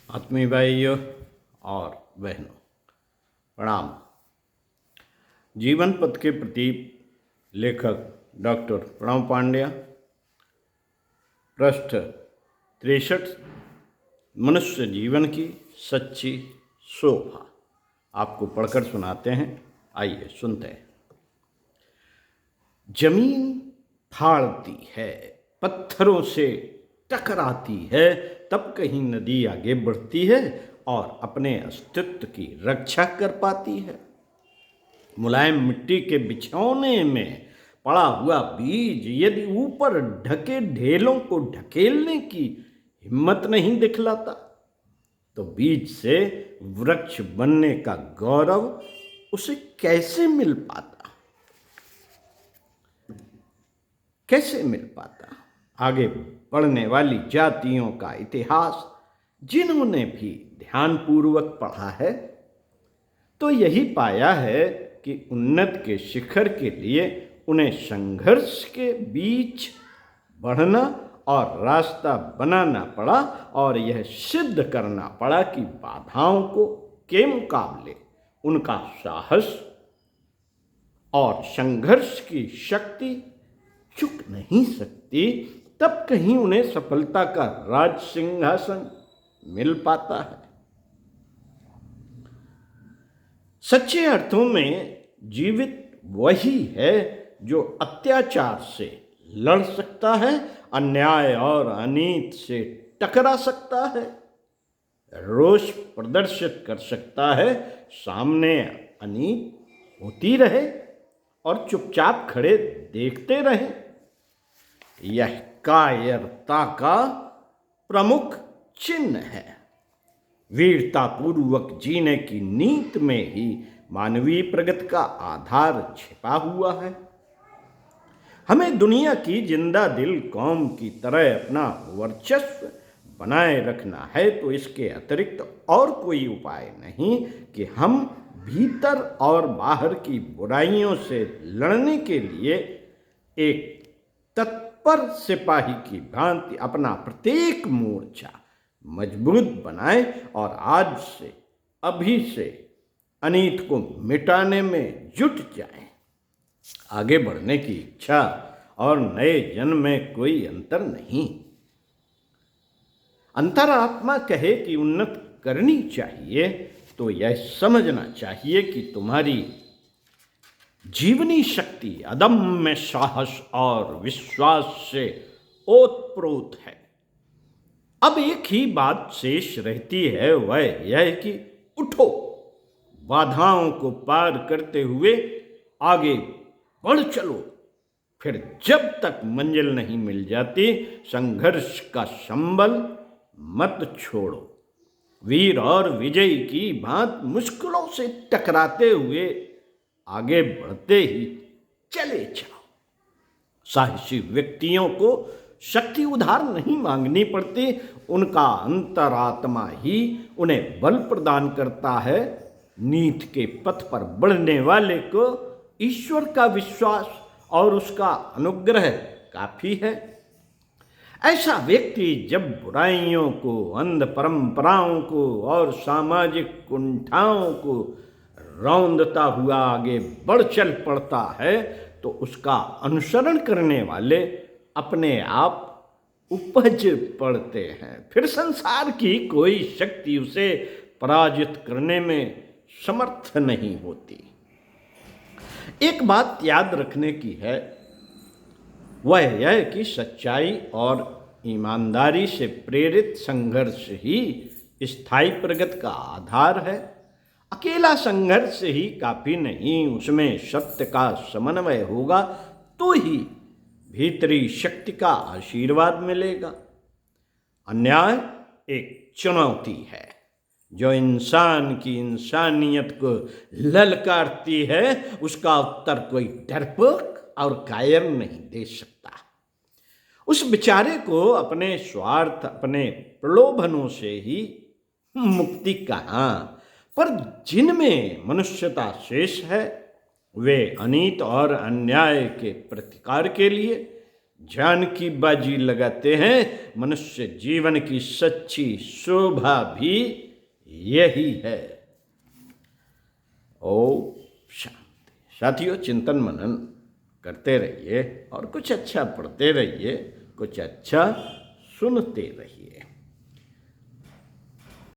आत्मीय भाइयों और बहनों, प्रणाम। जीवन पथ के प्रति लेखक डॉक्टर प्रणव पांड्या, पृष्ठ 63, मनुष्य जीवन की सच्ची शोभा। आपको पढ़कर सुनाते हैं, आइए सुनते हैं। जमीन फाड़ती है, पत्थरों से टकराती है, तब कहीं नदी आगे बढ़ती है और अपने अस्तित्व की रक्षा कर पाती है। मुलायम मिट्टी के बिछौने में पड़ा हुआ बीज यदि ऊपर ढके ढेलों को ढकेलने की हिम्मत नहीं दिखलाता, तो बीज से वृक्ष बनने का गौरव उसे कैसे मिल पाता? आगे बढ़ने वाली जातियों का इतिहास जिन्होंने भी ध्यानपूर्वक पढ़ा है, तो यही पाया है कि उन्नत के शिखर के लिए उन्हें संघर्ष के बीच बढ़ना और रास्ता बनाना पड़ा, और यह सिद्ध करना पड़ा कि बाधाओं के मुकाबले उनका साहस और संघर्ष की शक्ति चुक नहीं सकती। तब कहीं उन्हें सफलता का राज सिंहासन मिल पाता है। सच्चे अर्थों में जीवित वही है जो अत्याचार से लड़ सकता है, अन्याय और अनीति से टकरा सकता है, रोष प्रदर्शित कर सकता है, सामने अनीति होती रहे और चुपचाप खड़े देखते रहे। यह कायरता का प्रमुख चिन्ह है। वीरतापूर्वक जीने की नीति में ही मानवीय प्रगति का आधार छिपा हुआ है। हमें दुनिया की जिंदा दिल कौम की तरह अपना वर्चस्व बनाए रखना है, तो इसके अतिरिक्त और कोई उपाय नहीं कि हम भीतर और बाहर की बुराइयों से लड़ने के लिए एक तत्पर सिपाही की भांति अपना प्रत्येक मोर्चा मजबूत बनाएं और आज से, अभी से अनीति को मिटाने में जुट जाएं। आगे बढ़ने की इच्छा और नए जन्म में कोई अंतर नहीं। अंतरात्मा कहे कि उन्नत करनी चाहिए, तो यह समझना चाहिए कि तुम्हारी जीवनी शक्ति अदम्य साहस और विश्वास से ओतप्रोत है। अब एक ही बात शेष रहती है, वह यह कि उठो, बाधाओं को पार करते हुए आगे बढ़ चलो। फिर जब तक मंजिल नहीं मिल जाती, संघर्ष का संबल मत छोड़ो। वीर और विजयी की भांति मुश्किलों से टकराते हुए आगे बढ़ते ही चले जाओ। साहसी व्यक्तियों को शक्ति उधार नहीं मांगनी पड़ती, उनका अंतरात्मा ही उन्हें बल प्रदान करता है। नीति के पथ पर बढ़ने वाले को ईश्वर का विश्वास और उसका अनुग्रह काफी है। ऐसा व्यक्ति जब बुराइयों को, अंध परंपराओं को और सामाजिक कुंठाओं को रौंदता हुआ आगे बढ़ चल पड़ता है, तो उसका अनुसरण करने वाले अपने आप उपज पड़ते हैं। फिर संसार की कोई शक्ति उसे पराजित करने में समर्थ नहीं होती। एक बात याद रखने की है, वह यह कि सच्चाई और ईमानदारी से प्रेरित संघर्ष ही स्थायी प्रगति का आधार है। अकेला संघर्ष ही काफी नहीं, उसमें सत्य का समन्वय होगा तो ही भीतरी शक्ति का आशीर्वाद मिलेगा। अन्याय एक चुनौती है जो इंसान की इंसानियत को ललकारती है। उसका उत्तर कोई डरपोक और कायर नहीं दे सकता। उस बेचारे को अपने स्वार्थ, अपने प्रलोभनों से ही मुक्ति कहाँ, पर जिनमें मनुष्यता शेष है, वे अनीत और अन्याय के प्रतिकार के लिए जान की बाजी लगाते हैं। मनुष्य जीवन की सच्ची शोभा भी यही है। ओम शांति। साथियों, चिंतन मनन करते रहिए और कुछ अच्छा पढ़ते रहिए, कुछ अच्छा सुनते रहिए।